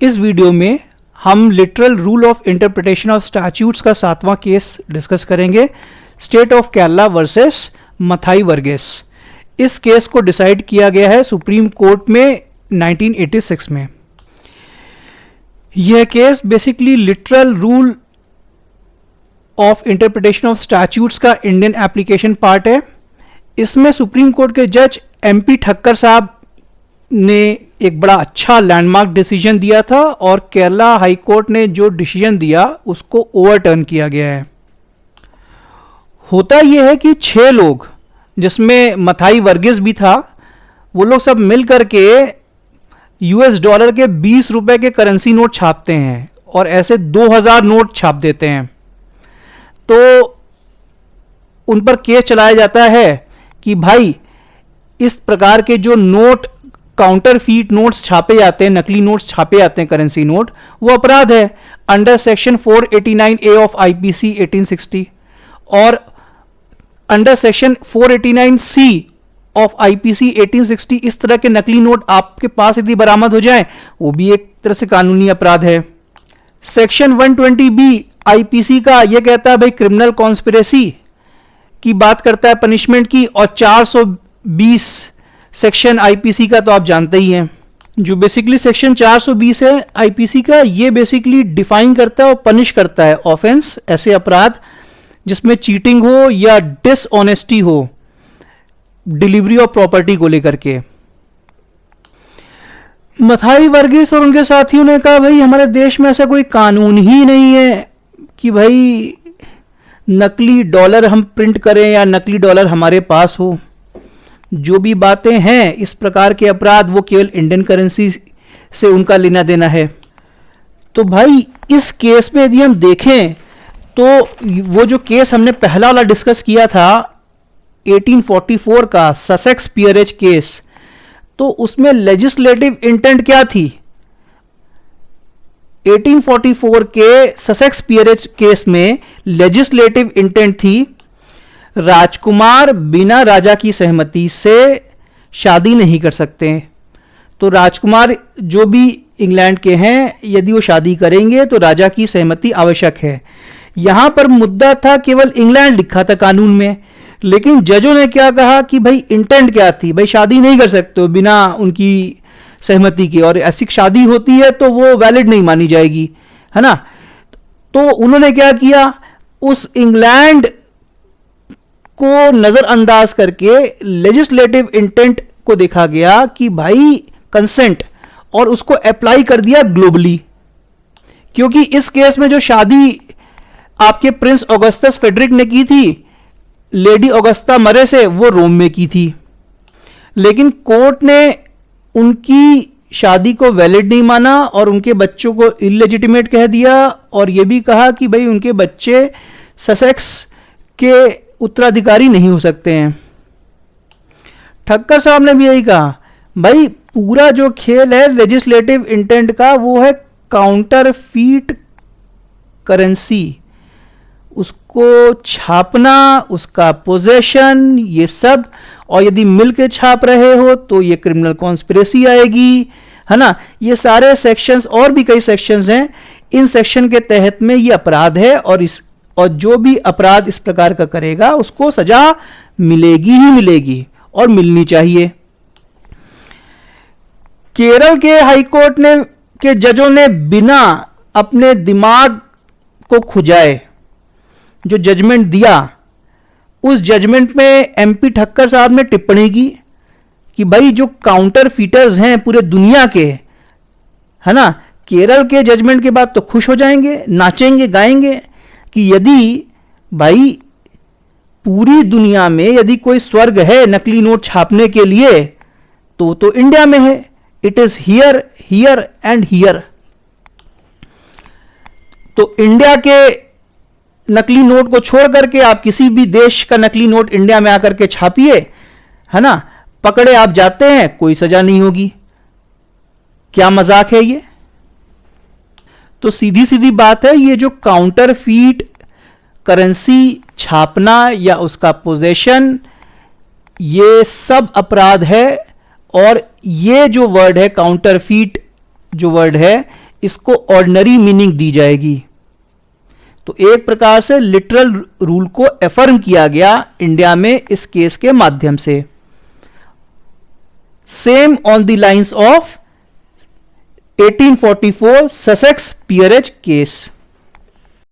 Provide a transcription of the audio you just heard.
इस वीडियो में हम literal rule of interpretation of statutes का 7वां केस डिस्कस करेंगे, state of Kerala versus Mathai Varghese. इस केस को डिसाइड किया गया है सुप्रीम कोर्ट में 1986 में। यह case basically literal rule of interpretation of statutes का इंडियन एप्लीकेशन पार्ट है। इसमें सुप्रीम कोर्ट के जज MP ठक्कर साहब ने एक बड़ा अच्छा लैंडमार्क डिसीजन दिया था और केरला हाई कोर्ट ने जो डिसीजन दिया उसको ओवरटर्न किया गया है। होता यह है कि 6 लोग, जिसमें मथाई वर्गीस भी था, वो लोग सब मिल करके $20 के 20 रुपए के करेंसी नोट छापते हैं और ऐसे 2000 नोट छाप देते हैं। तो उन पर केस चलाया जाता है कि भाई इस प्रकार के जो नोट, काउंटर फीट नोट्स छापे जाते हैं, नकली नोट्स छापे जाते हैं, करेंसी नोट, वो अपराध है under section 489A of IPC 1860 और under section 489C of IPC 1860। इस तरह के नकली नोट आपके पास यदि बरामद हो जाएं, वो भी एक तरह से कानूनी अपराध है। सेक्शन 120B IPC का यह कहता है भाई क्रिमिनल कॉन्स्पिरेसी की बात करता है पनिशमेंट की, और 420 सेक्शन IPC का तो आप जानते ही हैं। जो बेसिकली सेक्शन 420 है IPC का, ये बेसिकली डिफाइन करता है और पनिश करता है ऑफेंस, ऐसे अपराध जिसमें चीटिंग हो या डिसऑनेस्टी हो डिलीवरी ऑफ प्रॉपर्टी को लेकर के। मथाई वर्गीस और उनके साथियों ने कहा भाई हमारे देश में ऐसा कोई कानून ही नहीं है कि भाई नकली डॉलर हम प्रिंट करें या नकली डॉलर हमारे पास हो। जो भी बातें हैं इस प्रकार के अपराध, वो केवल इंडियन करेंसी से उनका लेना देना है। तो भाई इस केस में यदि हम देखें तो वो जो केस हमने पहला वाला डिस्कस किया था 1844 का ससेक्स पियरेज केस, तो उसमें लेजिस्लेटिव इंटेंट क्या थी? 1844 के ससेक्स पियरेज केस में लेजिस्लेटिव इंटेंट थी राजकुमार बिना राजा की सहमति से शादी नहीं कर सकते। तो राजकुमार जो भी इंग्लैंड के हैं, यदि वो शादी करेंगे तो राजा की सहमति आवश्यक है। यहां पर मुद्दा था केवल इंग्लैंड लिखा था कानून में, लेकिन जजों ने क्या कहा कि भाई इंटेंट क्या थी, भाई शादी नहीं कर सकते बिना उनकी सहमति के, और ऐसी शादी होती है तो वो वैलिड नहीं मानी जाएगी, है ना। तो उन्होंने क्या किया, उस इंग्लैंड को नजरअंदाज करके लेजिस्लेटिव इंटेंट को देखा गया कि भाई कंसेंट, और उसको अप्लाई कर दिया ग्लोबली। क्योंकि इस केस में जो शादी आपके प्रिंस ऑगस्टस फेडरिक ने की थी लेडी ऑगस्टा मरे से, वो रोम में की थी, लेकिन कोर्ट ने उनकी शादी को वैलिड नहीं माना और उनके बच्चों को इलेजिटिमेट कह दिया, और यह भी कहा कि भाई उनके बच्चे ससेक्स के उत्तराधिकारी नहीं हो सकते हैं। ठक्कर साहब ने भी यही कहा, भाई पूरा जो खेल है लेजिस्लेटिव इंटेंट का, वो है काउंटर फीट करेंसी, उसको छापना, उसका पोजेशन, ये सब, और यदि मिलके छाप रहे हो तो ये क्रिमिनल कॉन्स्पिरेसी आएगी, है ना। ये सारे सेक्शंस और भी कई सेक्शंस हैं, इन सेक्शन के तहत में ये अपराध है, और जो भी अपराध इस प्रकार का करेगा उसको सजा मिलेगी ही मिलेगी और मिलनी चाहिए। केरल के हाई कोर्ट ने के जजों ने बिना अपने दिमाग को खुजाए जो जजमेंट दिया, उस जजमेंट में MP ठक्कर साहब ने टिप्पणी की कि भाई जो काउंटर फीटर्स हैं पूरे दुनिया के, है ना, केरल के जजमेंट के बाद तो खुश हो जाएंगे, नाचेंगे गाएंगे कि यदि भाई पूरी दुनिया में यदि कोई स्वर्ग है नकली नोट छापने के लिए तो इंडिया में है। It is here, here and here. तो इंडिया के नकली नोट को छोड़ करके आप किसी भी देश का नकली नोट इंडिया में आकर के छापिए, है ना, पकड़े आप जाते हैं, कोई सजा नहीं होगी। क्या मजाक है ये? तो सीधी सीधी बात है, ये जो काउंटर फीट करेंसी छापना या उसका पोजेशन, ये सब अपराध है। और ये जो वर्ड है काउंटर फीट, जो वर्ड है, इसको ऑर्डिनरी मीनिंग दी जाएगी। तो एक प्रकार से लिटरल रूल को एफर्म किया गया इंडिया में इस केस के माध्यम से। Same on the lines of 1844 Sussex peerage case.